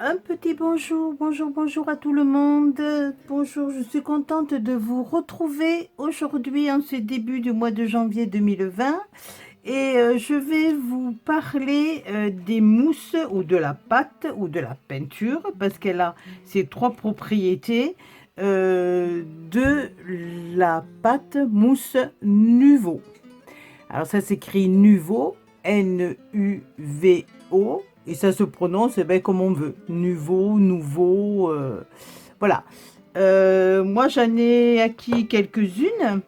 Un petit bonjour, bonjour à tout le monde. Bonjour, je suis contente de vous retrouver aujourd'hui en ce début du mois de janvier 2020. Et je vais vous parler des mousses ou de la pâte ou de la peinture parce qu'elle a ces trois propriétés de la pâte mousse Nuvo. Alors ça s'écrit Nuvo, N-U-V-O, et ça se prononce comme on veut. Nuvo, nouveau, voilà. Moi j'en ai acquis quelques-unes.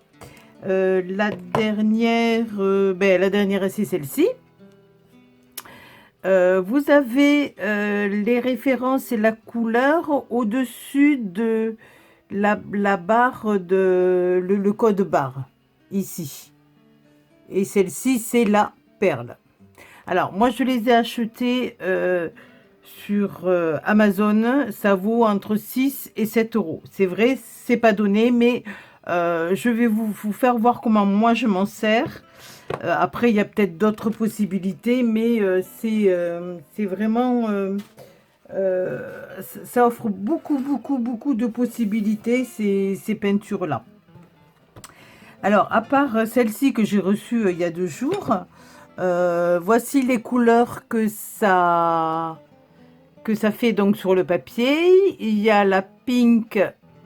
La dernière, la dernière c'est celle-ci. Vous avez les références et la couleur au-dessus de la barre de le code barre ici. Et celle-ci, c'est la perle. Alors, moi, je les ai achetées sur Amazon. Ça vaut entre 6 et 7 euros. C'est vrai, c'est pas donné, mais je vais vous faire voir comment moi, je m'en sers. Après, il y a peut-être d'autres possibilités, mais c'est vraiment... ça offre beaucoup de possibilités, ces peintures-là. Alors, à part celle-ci que j'ai reçue il y a 2 jours, voici les couleurs que ça fait donc sur le papier. Il y a la pink,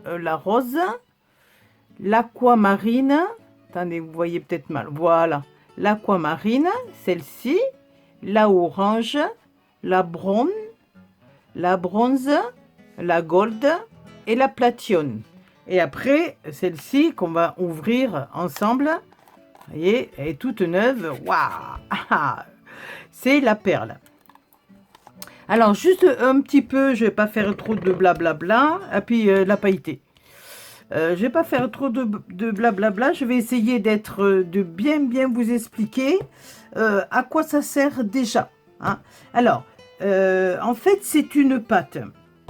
la rose, l'aquamarine. Attendez, vous voyez peut-être mal. Voilà, l'aquamarine, celle-ci, la orange, la bronze, la gold et la platine. Et après, celle-ci qu'on va ouvrir ensemble, vous voyez, elle est toute neuve. Waouh! C'est la perle. Alors, juste un petit peu, je ne vais pas faire trop de blablabla. Et puis, la pailletée. Je ne vais pas faire trop de blablabla. Je vais essayer de bien vous expliquer à quoi ça sert déjà. Hein. Alors, en fait, c'est une pâte.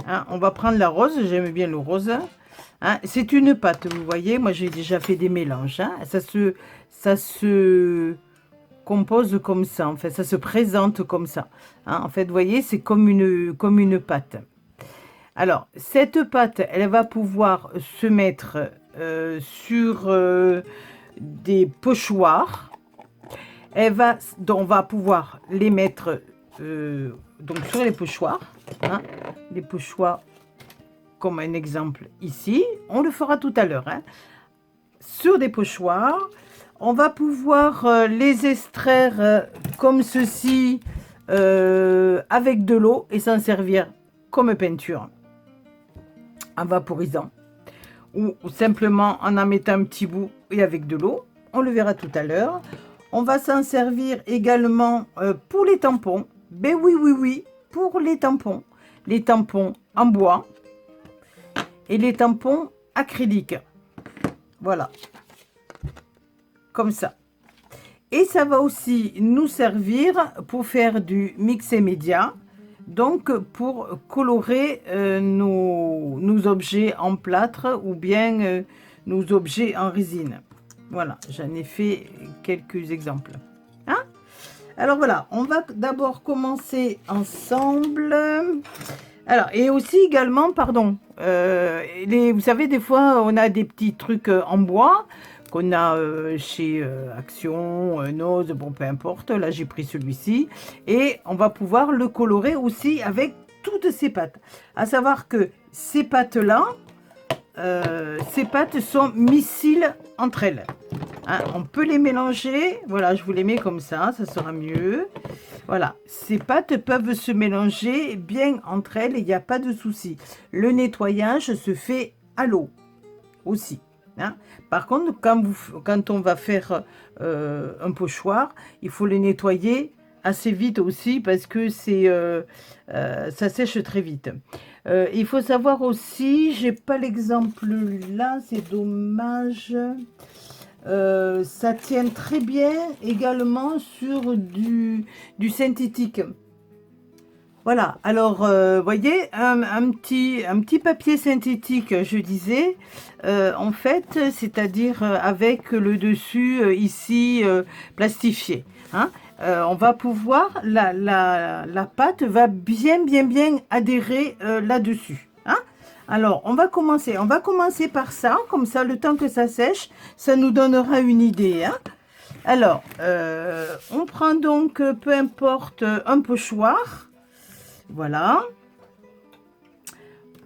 Hein. On va prendre la rose. J'aime bien le rose. Hein, c'est une pâte, vous voyez, moi j'ai déjà fait des mélanges, hein, ça se compose comme ça, en fait, ça se présente comme ça. Hein, en fait, vous voyez, c'est comme une pâte. Alors, cette pâte, elle va pouvoir se mettre sur des pochoirs. On va pouvoir les mettre donc sur les pochoirs, hein, les pochoirs. Comme un exemple ici, on le fera tout à l'heure, hein. Sur des pochoirs, on va pouvoir les extraire comme ceci avec de l'eau et s'en servir comme peinture en vaporisant ou simplement en mettant un petit bout et avec de l'eau, on le verra tout à l'heure. On va s'en servir également pour les tampons, ben oui, pour les tampons en bois et les tampons acryliques. Voilà. Comme ça. Et ça va aussi nous servir pour faire du mix et média. Donc, pour colorer nos objets en plâtre ou bien nos objets en résine. Voilà, j'en ai fait quelques exemples. Hein? Alors voilà, on va d'abord commencer ensemble. Alors, et aussi également, pardon, vous savez, des fois, on a des petits trucs en bois qu'on a chez Action, Nose, bon, peu importe. Là, j'ai pris celui-ci. Et on va pouvoir le colorer aussi avec toutes ces pâtes. À savoir que ces pâtes-là, ces pâtes sont miscibles entre elles. Hein, on peut les mélanger. Voilà, je vous les mets comme ça sera mieux. Voilà, ces pâtes peuvent se mélanger bien entre elles, il n'y a pas de souci. Le nettoyage se fait à l'eau aussi. Hein. Par contre, quand on va faire un pochoir, il faut le nettoyer assez vite aussi parce que ça sèche très vite. Il faut savoir aussi, j'ai pas l'exemple là, c'est dommage. Ça tient très bien également sur du synthétique. Voilà, alors, voyez, un petit papier synthétique, je disais, en fait, c'est-à-dire avec le dessus ici plastifié. Hein. on va pouvoir, la pâte va bien adhérer là-dessus. Hein. Alors, on va commencer par ça, comme ça, le temps que ça sèche, ça nous donnera une idée. Hein. Alors, on prend donc, peu importe, un pochoir. Voilà.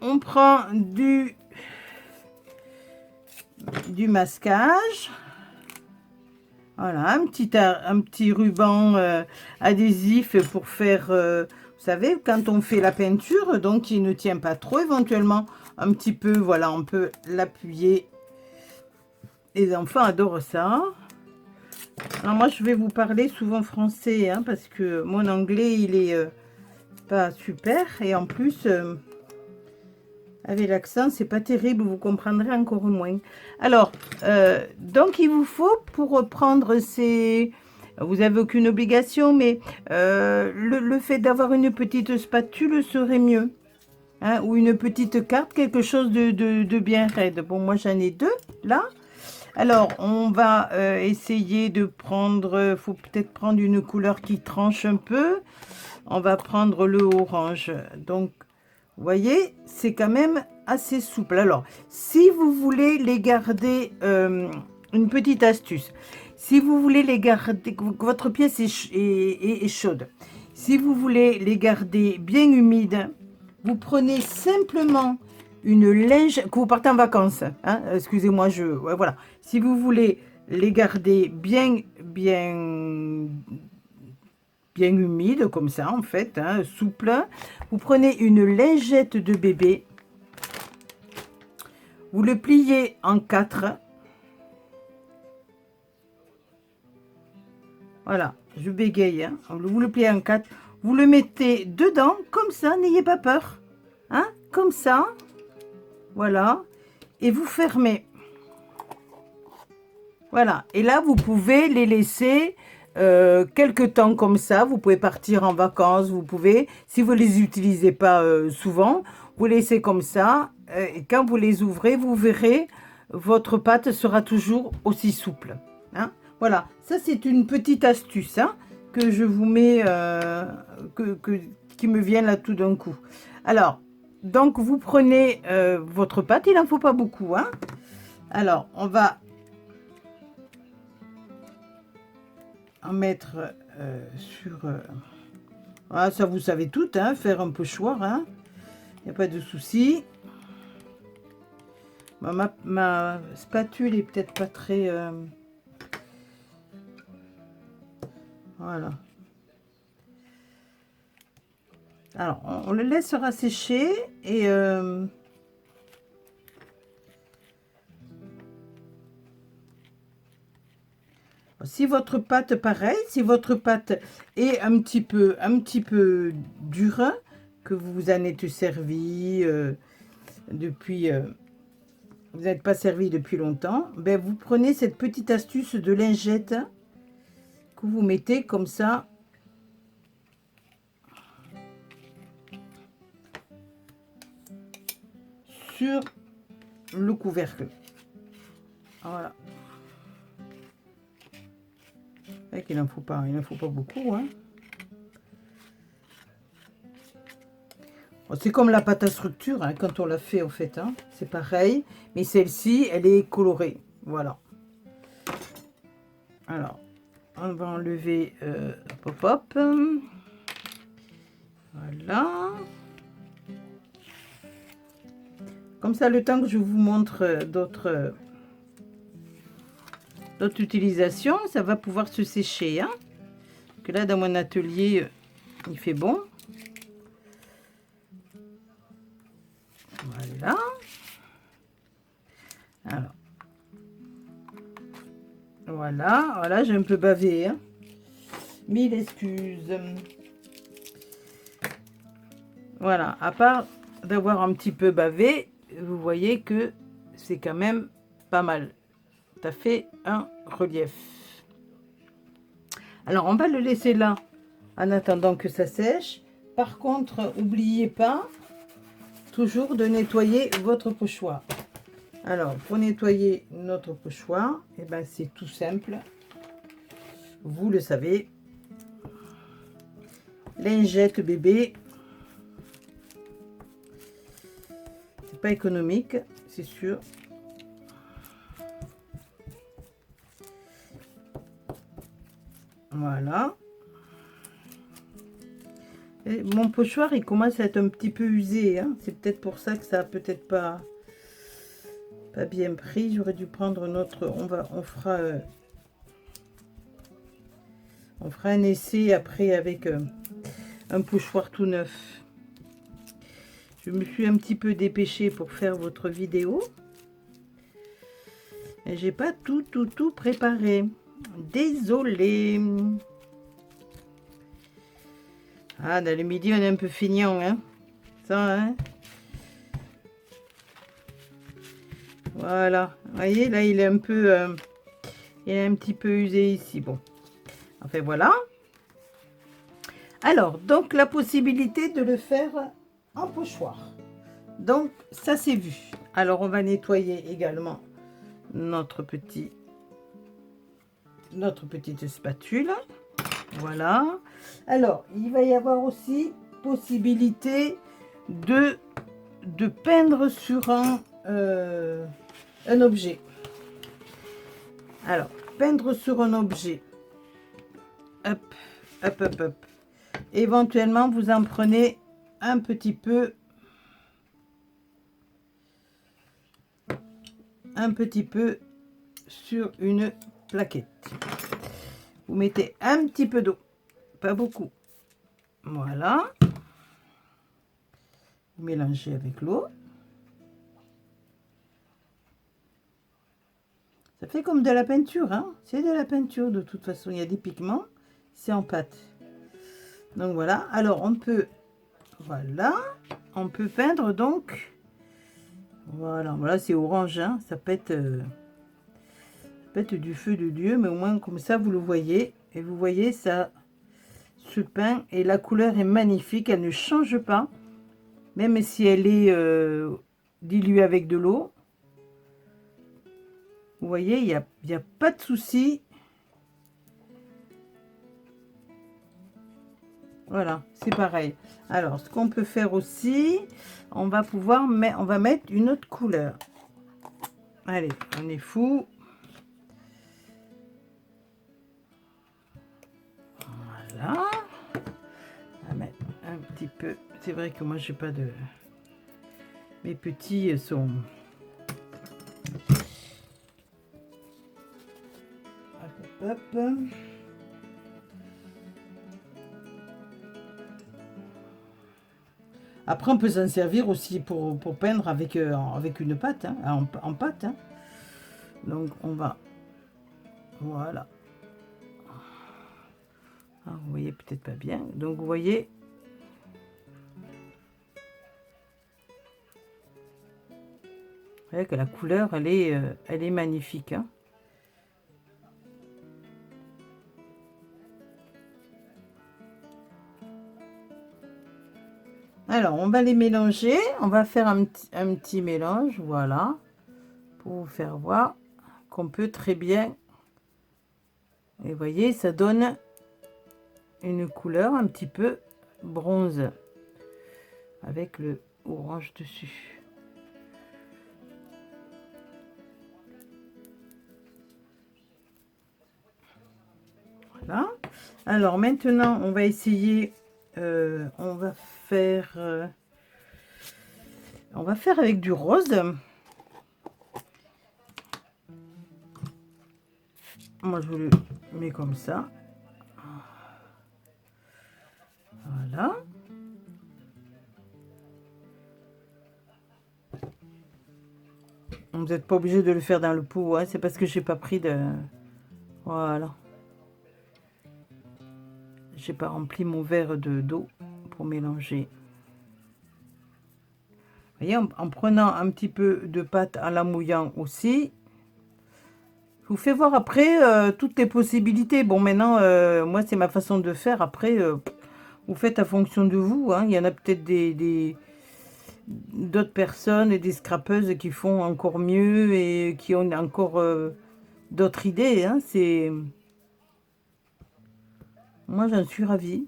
On prend du masquage. Voilà, un petit ruban adhésif pour faire, vous savez, quand on fait la peinture, donc il ne tient pas trop, éventuellement un petit peu, voilà, on peut l'appuyer. Les enfants adorent ça. Alors moi, je vais vous parler souvent français, hein, parce que mon anglais, il est pas super, et en plus... avec l'accent, c'est pas terrible, vous comprendrez encore moins. Alors, donc il vous faut pour prendre ces... Vous n'avez aucune obligation, mais le fait d'avoir une petite spatule serait mieux. Hein, ou une petite carte, quelque chose de bien raide. Bon, moi j'en ai deux, là. Alors, on va essayer de prendre... faut peut-être prendre une couleur qui tranche un peu. On va prendre le orange. Donc, vous voyez, c'est quand même assez souple. Alors, si vous voulez les garder, une petite astuce, si vous voulez les garder, votre pièce est chaude, si vous voulez les garder bien humides, vous prenez simplement une linge, que vous partez en vacances, hein, excusez-moi, ouais, voilà. Si vous voulez les garder bien humide comme ça en fait, hein, souple, vous prenez une lingette de bébé, vous le pliez en 4, voilà, je bégaye, hein, vous le pliez en 4, vous le mettez dedans comme ça, n'ayez pas peur, hein, comme ça, voilà, et vous fermez, voilà, et là vous pouvez les laisser quelques temps comme ça. Vous pouvez partir en vacances, vous pouvez, si vous les utilisez pas souvent, vous laissez comme ça, et quand vous les ouvrez, vous verrez, votre pâte sera toujours aussi souple, hein. Voilà, ça c'est une petite astuce, hein, que je vous mets, qui me vient là tout d'un coup. Alors, donc vous prenez votre pâte, il n'en faut pas beaucoup, hein. Alors, on va en mettre sur... ah, ça vous savez tout, hein, faire un pochoir, hein, il n'y a pas de souci. Ma spatule est peut-être pas très... voilà. Alors, on le laissera sécher et... si votre pâte, pareil, si votre pâte est un petit peu dure, que vous en êtes servi depuis, vous n'êtes pas servi depuis longtemps, ben vous prenez cette petite astuce de lingette que vous mettez comme ça sur le couvercle. Voilà. Il n'en faut pas beaucoup, hein. Bon, c'est comme la pâte à structure, hein, quand on l'a fait en fait, hein, c'est pareil, mais celle-ci, elle est colorée, voilà. Alors, on va enlever pop-up, voilà. Comme ça, le temps que je vous montre d'autres utilisations, ça va pouvoir se sécher, hein. Que là, dans mon atelier, il fait bon. Voilà. Alors. Voilà, j'ai un peu bavé, hein. Mille excuses. Voilà, à part d'avoir un petit peu bavé, vous voyez que c'est quand même pas mal. Ça fait un relief. Alors, on va le laisser là en attendant que ça sèche. Par contre, n'oubliez pas toujours de nettoyer votre pochoir. Alors, pour nettoyer notre pochoir, eh ben, c'est tout simple. Vous le savez. lingette bébé. C'est pas économique, c'est sûr. Voilà. Et mon pochoir, il commence à être un petit peu usé, hein. C'est peut-être pour ça que ça a peut-être pas bien pris. J'aurais dû prendre notre... On fera un essai après avec un pochoir tout neuf. Je me suis un petit peu dépêchée pour faire votre vidéo. Et j'ai pas tout préparé. Désolée. Ah, dans le midi, on est un peu feignant, hein. Ça, hein. Voilà. Vous voyez, là, il est un peu... il est un petit peu usé ici. Bon. Enfin, voilà. Alors, donc, la possibilité de le faire en pochoir. Donc, ça, c'est vu. Alors, on va nettoyer également notre petite spatule. Voilà. Alors, il va y avoir aussi possibilité de peindre sur un objet. Alors, peindre sur un objet. Hop, hop, hop, hop. Éventuellement, vous en prenez un petit peu. Sur une plaquette. Vous mettez un petit peu d'eau, pas beaucoup. Voilà. Vous mélangez avec l'eau. Ça fait comme de la peinture, hein. C'est de la peinture de toute façon. Il y a des pigments, c'est en pâte. Donc voilà. Alors on peut, voilà, on peut peindre donc. Voilà, c'est orange, hein. Ça peut être du feu de Dieu, mais au moins comme ça vous le voyez. Et vous voyez, ça se peint et la couleur est magnifique. Elle ne change pas, même si elle est diluée avec de l'eau. Vous voyez, il n'y a pas de souci. Voilà, c'est pareil. Alors, ce qu'on peut faire aussi, on va mettre une autre couleur. Allez, on est fou. Voilà. On va mettre un petit peu. C'est vrai que moi, j'ai pas de... Mes petits sont... Hop, hop. Après, on peut s'en servir aussi pour peindre avec une pâte, hein, en pâte. Hein. Donc, on va... Voilà. Ah, vous voyez peut-être pas bien. Donc, vous voyez... Vous voyez que la couleur, elle est magnifique. Hein. Alors, on va les mélanger. On va faire un petit mélange, voilà, pour vous faire voir qu'on peut très bien. Et vous voyez, ça donne une couleur un petit peu bronze avec le orange dessus. Voilà. Alors maintenant, on va essayer. On va faire avec du rose. Moi, je le mets comme ça. Voilà. Vous n'êtes pas obligé de le faire dans le pot, hein, c'est parce que j'ai pas pris de... Voilà. J'ai pas rempli mon verre d'eau pour mélanger. Vous voyez, en prenant un petit peu de pâte à la mouillant aussi. Je vous fais voir après toutes les possibilités. Bon, maintenant, moi, c'est ma façon de faire. Après, vous faites à fonction de vous. Hein. Il y en a peut-être d'autres personnes et des scrapeuses qui font encore mieux et qui ont encore d'autres idées. Hein. Moi, j'en suis ravie.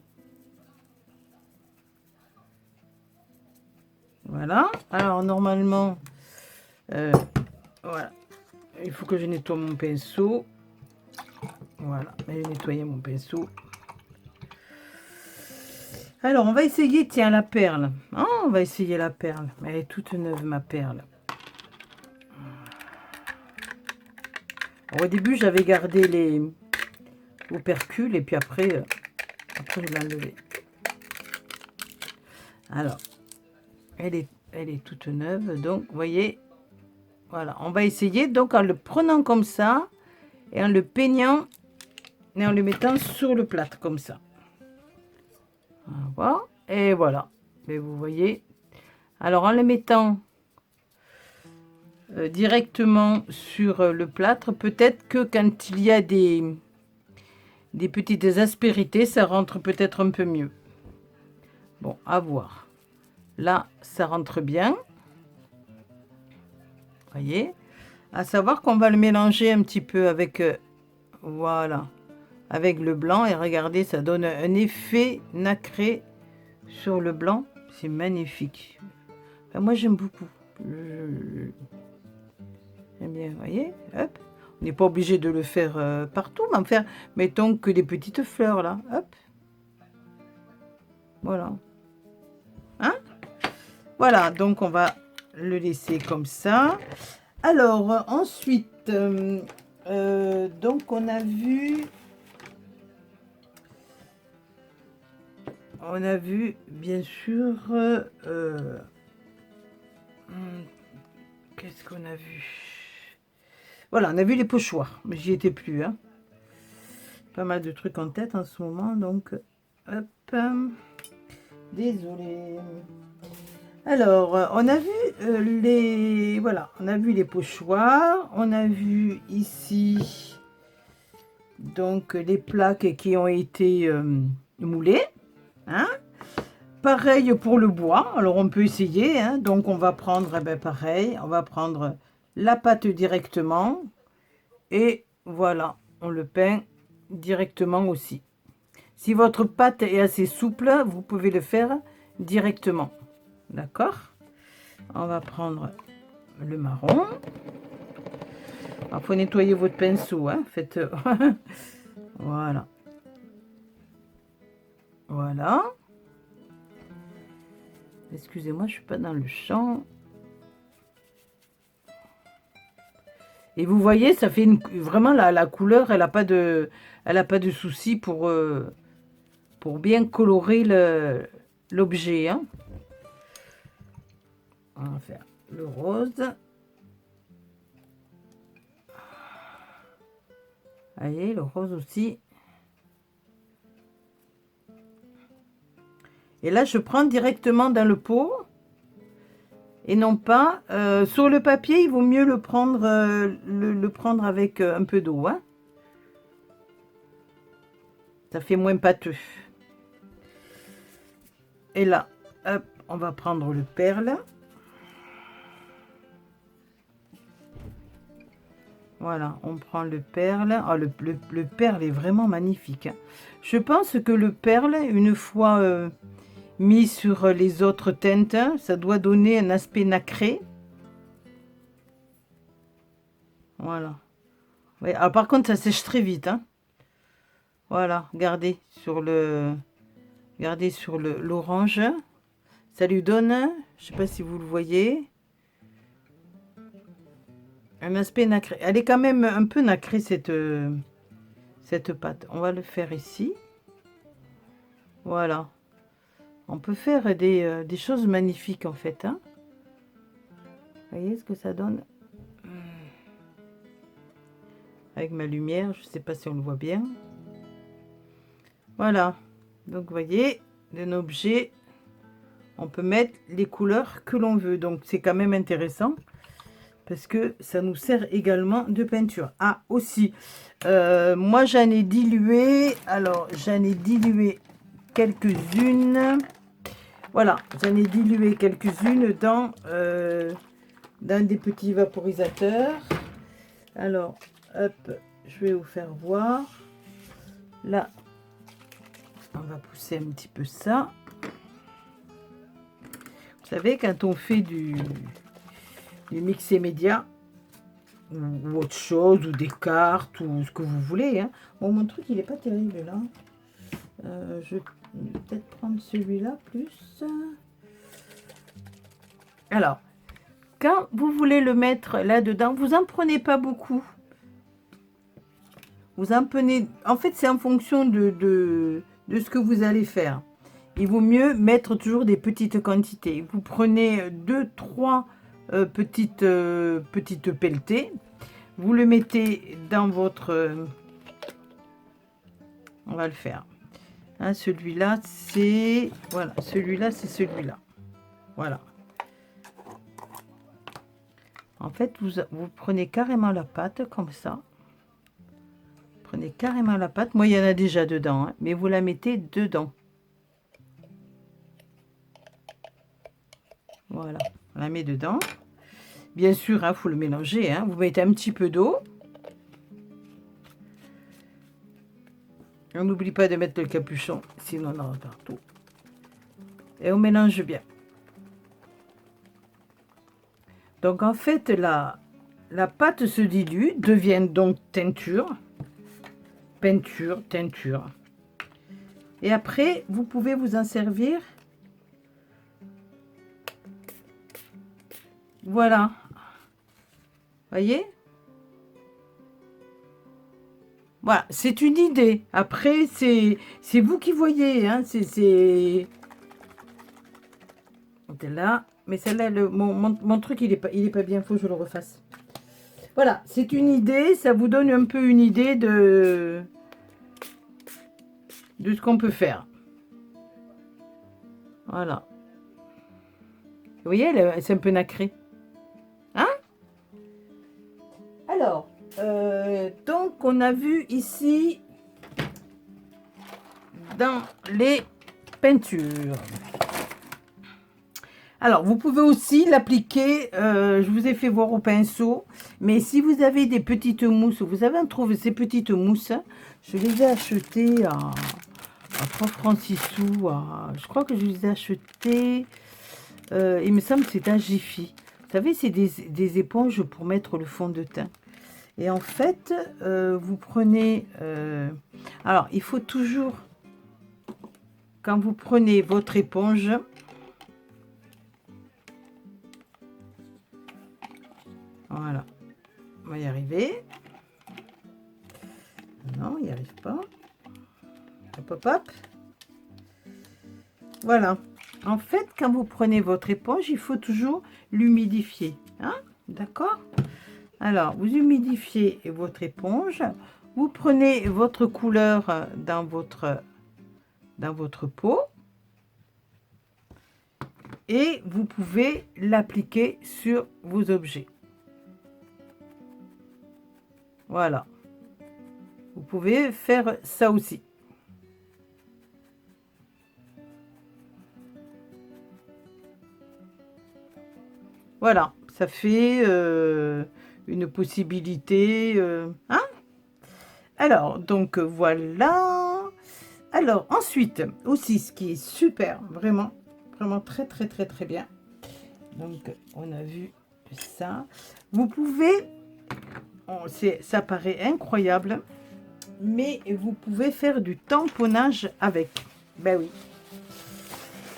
Voilà. Alors, normalement, voilà. Il faut que je nettoie mon pinceau. Voilà. J'ai nettoyé mon pinceau. Alors, on va essayer, tiens, la perle. Oh, on va essayer la perle. Elle est toute neuve, ma perle. Alors, au début, j'avais gardé les opercules et puis après je l'ai enlevé. Alors, elle est toute neuve. Donc, vous voyez, voilà. On va essayer, donc, en le prenant comme ça et en le peignant et en le mettant sur le plâtre, comme ça. Voilà. Et voilà. Mais vous voyez. Alors, en le mettant directement sur le plâtre, peut-être que quand il y a des petites aspérités, ça rentre peut-être un peu mieux. Bon, à voir. Là, ça rentre bien. Voyez. À savoir qu'on va le mélanger un petit peu avec, voilà, avec le blanc. Et regardez, ça donne un effet nacré sur le blanc. C'est magnifique. Enfin, moi, j'aime beaucoup. J'aime bien, vous voyez. Hop. On n'est pas obligé de le faire partout, mais en faire, mettons que des petites fleurs, là. Hop. Voilà. Hein? Voilà, donc on va le laisser comme ça. Alors, ensuite, donc on a vu bien sûr, qu'est-ce qu'on a vu? Voilà, on a vu les pochoirs, mais j'y étais plus, hein. Pas mal de trucs en tête en ce moment, donc, hop, désolé. Alors, on a vu voilà, on a vu les pochoirs, on a vu ici, donc, les plaques qui ont été moulées, hein. Pareil pour le bois, alors on peut essayer, hein. Donc on va prendre, eh ben pareil, on va prendre la pâte directement, et voilà, on le peint directement aussi. Si votre pâte est assez souple, vous pouvez le faire directement, d'accord? On va prendre le marron. Il faut nettoyer votre pinceau, hein. Faites voilà. Voilà. Excusez-moi, je suis pas dans le champ. Et vous voyez, ça fait vraiment la couleur, elle a pas de souci pour bien colorer l'objet, hein. On va faire le rose. Vous voyez, le rose aussi. Et là, je prends directement dans le pot. Et non pas sur le papier, il vaut mieux le prendre, avec un peu d'eau, hein. Ça fait moins pâteux. Et là, hop, on va prendre le perle. Voilà, on prend le perle. Oh, le perle est vraiment magnifique, hein. Je pense que le perle, une fois mis sur les autres teintes, ça doit donner un aspect nacré. Voilà. Ouais, alors par contre, ça sèche très vite, hein. Voilà, regardez sur l'orange. Ça lui donne, je sais pas si vous le voyez, un aspect nacré. Elle est quand même un peu nacrée, cette pâte. On va le faire ici. Voilà. On peut faire des choses magnifiques en fait, hein. Vous voyez ce que ça donne? Avec ma lumière, je sais pas si on le voit bien. Voilà. Donc vous voyez, d'un objet, on peut mettre les couleurs que l'on veut. Donc c'est quand même intéressant, parce que ça nous sert également de peinture. Ah, aussi, moi j'en ai dilué, alors j'en ai dilué quelques-unes. Voilà, j'en ai dilué quelques-unes dans des petits vaporisateurs. Alors, hop, je vais vous faire voir. Là, on va pousser un petit peu ça. Vous savez, quand on fait du mixé média, ou autre chose, ou des cartes, ou ce que vous voulez. Hein. Bon, mon truc, il n'est pas terrible, là. Je vais peut-être prendre celui-là, plus. Alors, quand vous voulez le mettre là-dedans, vous en prenez pas beaucoup. Vous en prenez... En fait, c'est en fonction de ce que vous allez faire. Il vaut mieux mettre toujours des petites quantités. Vous prenez 2-3 petites pelletées. Vous le mettez dans votre... on va le faire. Hein, celui-là, c'est... Voilà, celui-là, c'est celui-là. Voilà. En fait, vous prenez carrément la pâte, comme ça. Prenez carrément la pâte. Moi, il y en a déjà dedans, hein, mais vous la mettez dedans. Voilà, on la met dedans. Bien sûr, il faut le mélanger. Hein. Vous mettez un petit peu d'eau. On n'oublie pas de mettre le capuchon, sinon on aura partout. Et on mélange bien. Donc en fait, la pâte se dilue, devient donc teinture. Peinture, teinture. Et après, vous pouvez vous en servir. Voilà. Voyez? Voilà, c'est une idée. Après, c'est vous qui voyez. Hein, c'est là. Mais celle-là, mon truc, il est pas bien. Faut que je le refasse. Voilà, c'est une idée. Ça vous donne un peu une idée de ce qu'on peut faire. Voilà. Vous voyez, c'est un peu nacré. Hein? Alors, donc, on a vu ici dans les peintures. Alors, vous pouvez aussi l'appliquer, je vous ai fait voir au pinceau, mais si vous avez des petites mousses, vous avez trouvé ces petites mousses, je les ai achetées à 3 francs 6 sous, je crois que je les ai achetées, il me semble que c'est un Jiffy. Vous savez, c'est des éponges pour mettre le fond de teint. Et en fait, vous prenez... alors, il faut toujours, quand vous prenez votre éponge, voilà, on va y arriver. Non, il n'y arrive pas. Hop, hop, hop. Voilà. En fait, quand vous prenez votre éponge, il faut toujours l'humidifier. Hein? D'accord? Alors, vous humidifiez votre éponge. Vous prenez votre couleur dans votre pot. Et vous pouvez l'appliquer sur vos objets. Voilà. Vous pouvez faire ça aussi. Voilà, ça fait une possibilité. Hein? Alors, donc voilà. Alors, ensuite, aussi, ce qui est super, vraiment, vraiment très, très, très, très bien. Donc, on a vu ça. Vous pouvez, ça paraît incroyable, mais vous pouvez faire du tamponnage avec. Ben oui.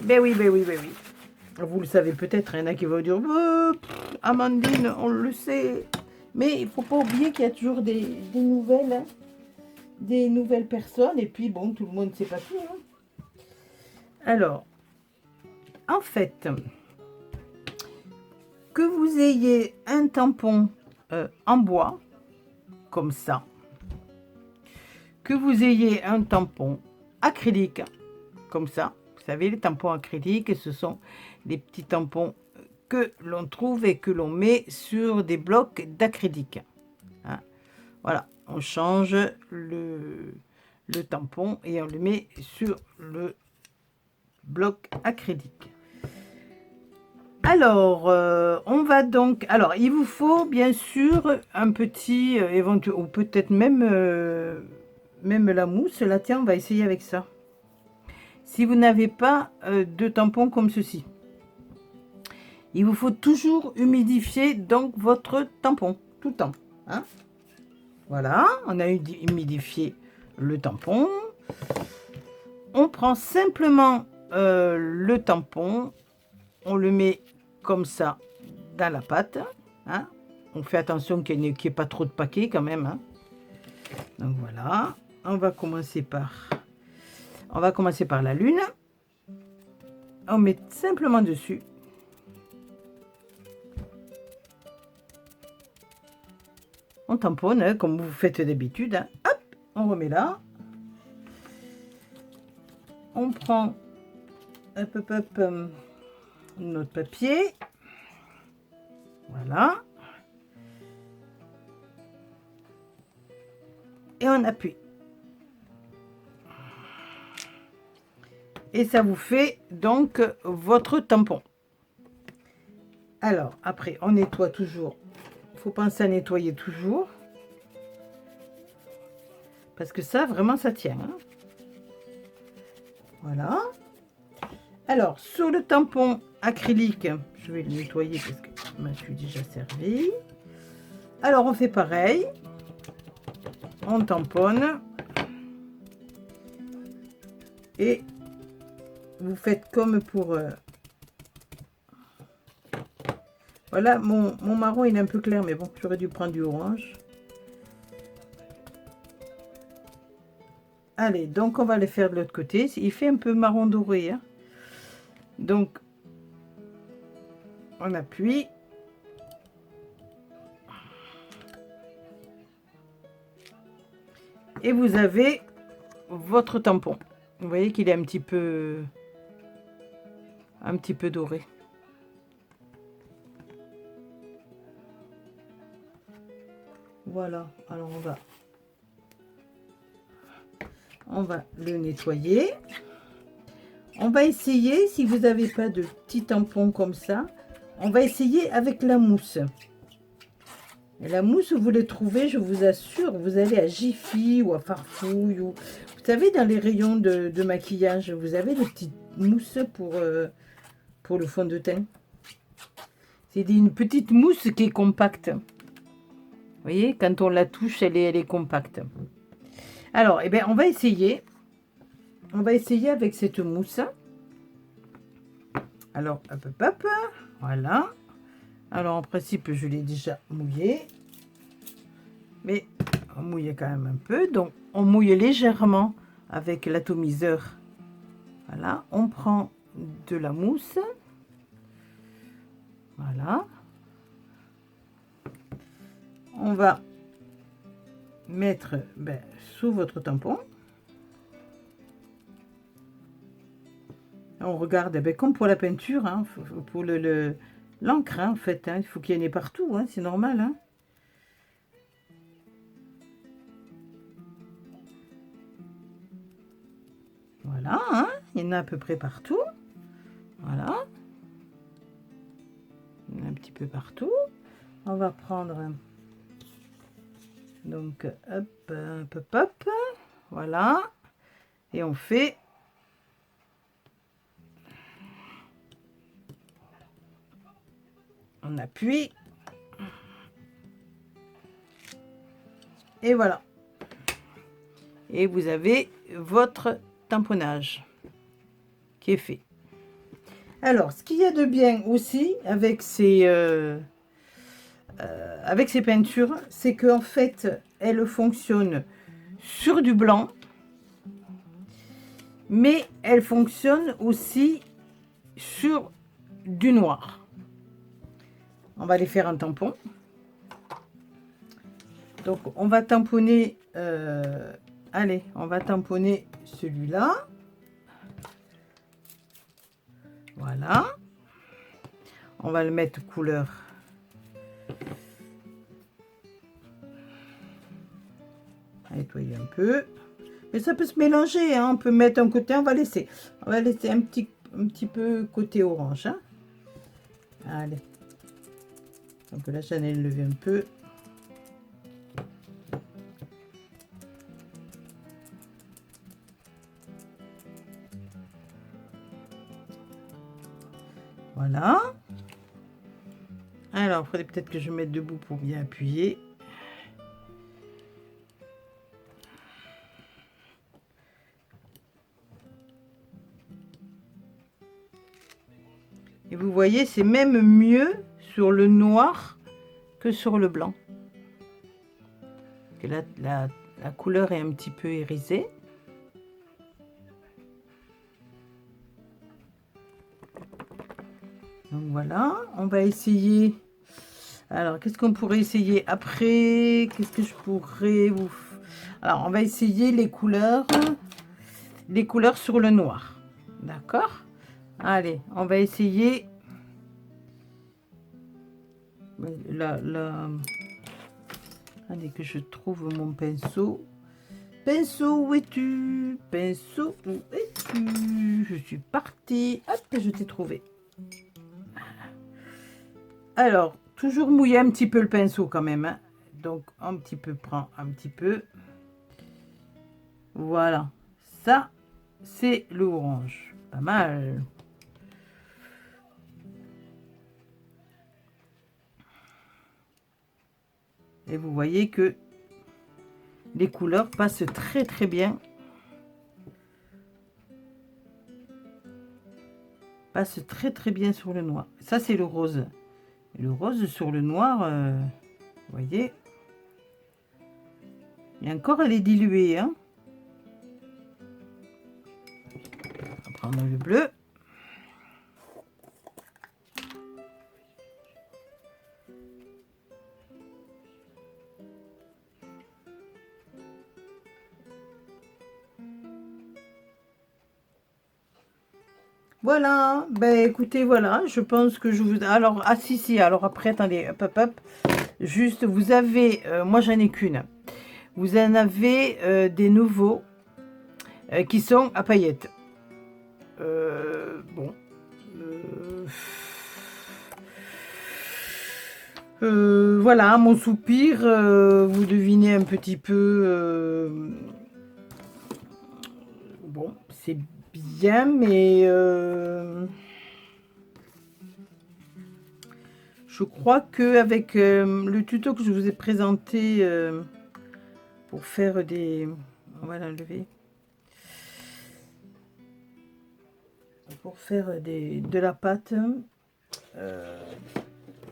Ben oui, ben oui, ben oui. Vous le savez peut-être, il y en a qui vont dire Amandine, on le sait. Mais il ne faut pas oublier qu'il y a toujours des nouvelles, hein, des nouvelles personnes. Et puis, bon, tout le monde ne sait pas tout. Hein. Alors, en fait, que vous ayez un tampon en bois, comme ça, que vous ayez un tampon acrylique, comme ça. Vous savez, les tampons acryliques, ce sont des petits tampons que l'on trouve et que l'on met sur des blocs d'acrylique. Hein. Voilà, on change le tampon et on le met sur le bloc acrylique. Alors, on va donc... Alors, il vous faut bien sûr un petit, éventuel, ou peut-être même la mousse. Là, tiens, on va essayer avec ça. Si vous n'avez pas de tampon comme ceci. Il vous faut toujours humidifier donc votre tampon, tout le temps. Hein. Voilà, on a humidifié le tampon. On prend simplement le tampon, on le met comme ça dans la pâte. Hein. On fait attention qu'il n'y ait pas trop de paquets quand même. Hein. Donc voilà, on va commencer par la lune. On met simplement dessus. On tamponne hein, comme vous faites d'habitude. Hein. Hop, on remet là. On prend notre papier. Voilà. Et on appuie. Et ça vous fait donc votre tampon. Alors, après, on nettoie toujours. Il faut penser à nettoyer toujours. Parce que ça, vraiment, ça tient. Hein. Voilà. Alors, sur le tampon acrylique, je vais le nettoyer parce que je me suis déjà servi. Alors, on fait pareil. On tamponne. Et vous faites comme pour... Voilà, mon marron, il est un peu clair, mais bon, j'aurais dû prendre du orange. Allez, donc on va le faire de l'autre côté. Il fait un peu marron doré. Hein. Donc, on appuie. Et vous avez votre tampon. Vous voyez qu'il est un petit peu doré. Voilà, alors on va le nettoyer. On va essayer, si vous n'avez pas de petits tampons comme ça, on va essayer avec la mousse. Et la mousse, vous les trouvez, je vous assure, vous allez à Jiffy ou à Farfouille. Ou, vous savez, dans les rayons de maquillage, vous avez des petites mousses pour le fond de teint. C'est une petite mousse qui est compacte. Vous voyez, quand on la touche, elle est compacte. Alors, eh bien, on va essayer. On va essayer avec cette mousse. Alors, hop, voilà. Alors, en principe, je l'ai déjà mouillé. Mais on mouille quand même un peu. Donc, on mouille légèrement avec l'atomiseur. Voilà, on prend de la mousse. Voilà. On va mettre sous votre tampon. On regarde comme pour la peinture, hein, pour l'encre, hein, en fait. Hein, il faut qu'il y en ait partout, hein, c'est normal. Hein. Voilà, hein, il y en a à peu près partout. Voilà. Il y en a un petit peu partout. On va prendre... Donc, hop. Voilà. Et on fait... On appuie. Et voilà. Et vous avez votre tamponnage qui est fait. Alors, ce qu'il y a de bien aussi avec ces peintures, c'est qu'en fait, elles fonctionnent sur du blanc, mais elles fonctionnent aussi sur du noir. On va les faire en tampon. Donc, on va tamponner... allez, on va tamponner celui-là. Voilà. On va le mettre couleur. Nettoyer un peu. Mais ça peut se mélanger. Hein. On peut mettre un côté. On va laisser un petit peu côté orange. Hein. Allez. Donc là, j'en ai levé un peu. Voilà. Alors, il faudrait peut-être que je mette debout pour bien appuyer. Et vous voyez, c'est même mieux sur le noir que sur le blanc. Que la couleur est un petit peu irisée. Donc voilà, on va essayer. Alors, qu'est-ce qu'on pourrait essayer après? Qu'est-ce que je pourrais vous... Alors, on va essayer les couleurs sur le noir. D'accord? Allez, on va essayer Allez, que je trouve mon pinceau. Pinceau, où es-tu? Pinceau, où es-tu? Je suis partie. Hop, je t'ai trouvé. Alors, toujours mouiller un petit peu le pinceau quand même. Hein. Donc, un petit peu, prends un petit peu. Voilà. Ça, c'est l'orange. Pas mal. Et vous voyez que les couleurs passent très très bien. Passent très très bien sur le noir. Ça, c'est le rose. Et le rose sur le noir, vous voyez. Et encore, elle est diluée. Hein. On va prendre le bleu. Voilà, ben écoutez, voilà, je pense que je vous... Alors, ah si, alors après, attendez, hop, juste, vous avez, moi j'en ai qu'une, vous en avez des nouveaux qui sont à paillettes. Bon. Voilà, mon soupir, vous devinez un petit peu... bon, c'est bien, mais... je crois qu'avec le tuto que je vous ai présenté pour faire des... On va l'enlever. Pour faire de la pâte,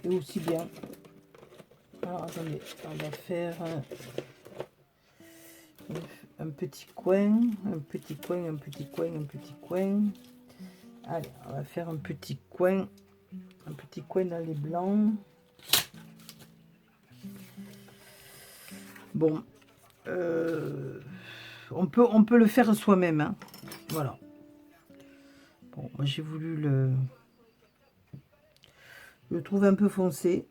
et aussi bien. Alors, attendez, on va faire un petit coin, un petit coin, un petit coin, un petit coin. Allez, on va faire un petit coin dans les blancs. Bon, on peut le faire soi-même, hein. Voilà. Bon, moi j'ai voulu le trouver un peu foncé.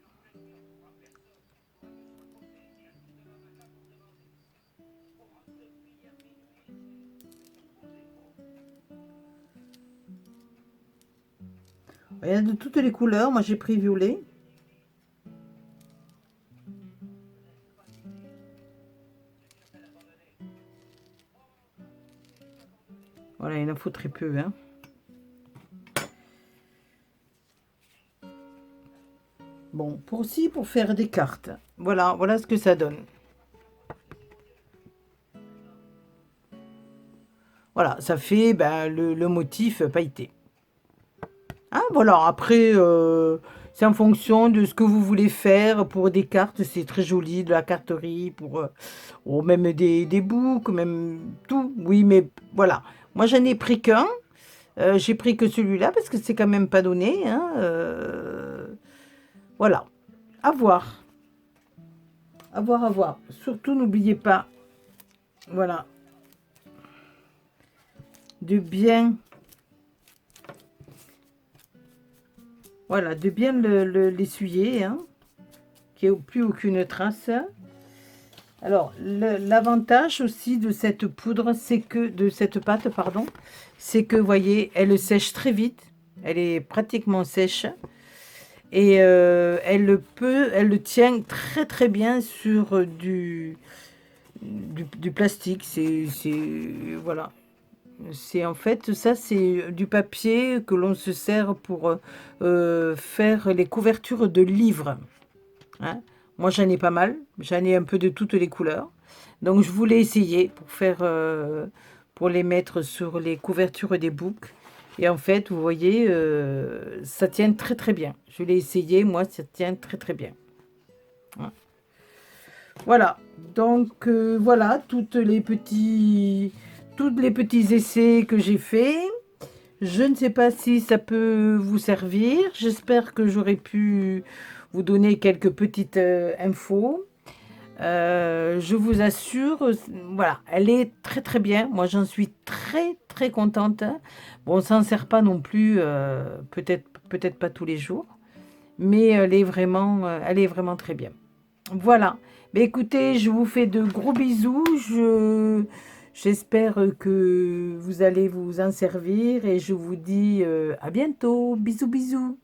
Il y a de toutes les couleurs. Moi j'ai pris violet. Voilà, il en faut très peu, hein. Bon, pour faire des cartes. Voilà ce que ça donne. Voilà, ça fait le motif pailleté. Hein, voilà, après, c'est en fonction de ce que vous voulez faire. Pour des cartes, c'est très joli, de la carterie, ou même des boucles, même tout. Oui, mais voilà. Moi, j'en ai pris qu'un. J'ai pris que celui-là parce que c'est quand même pas donné. Hein, voilà. À voir. À voir, à voir. Surtout, n'oubliez pas, voilà, de bien... Voilà, de bien l'essuyer, hein, qu'il n'y ait plus aucune trace. Alors, l'avantage aussi de cette poudre, c'est que, de cette pâte, pardon, c'est que, vous voyez, elle sèche très vite. Elle est pratiquement sèche. Et elle tient très très bien sur du plastique. Voilà. C'est en fait, ça c'est du papier que l'on se sert pour faire les couvertures de livres. Hein. Moi j'en ai pas mal, j'en ai un peu de toutes les couleurs. Donc je voulais essayer pour faire, pour les mettre sur les couvertures des books. Et en fait, vous voyez, ça tient très très bien. Je l'ai essayé, moi ça tient très très bien. Hein. Voilà, donc voilà tous les petits essais que j'ai faits. Je ne sais pas si ça peut vous servir. J'espère que j'aurai pu vous donner quelques petites infos. Je vous assure, voilà, elle est très très bien. Moi, j'en suis très très contente. Bon, on s'en sert pas non plus, peut-être pas tous les jours, mais elle est vraiment très bien. Voilà. Mais écoutez, je vous fais de gros bisous. J'espère que vous allez vous en servir et je vous dis à bientôt. Bisous bisous.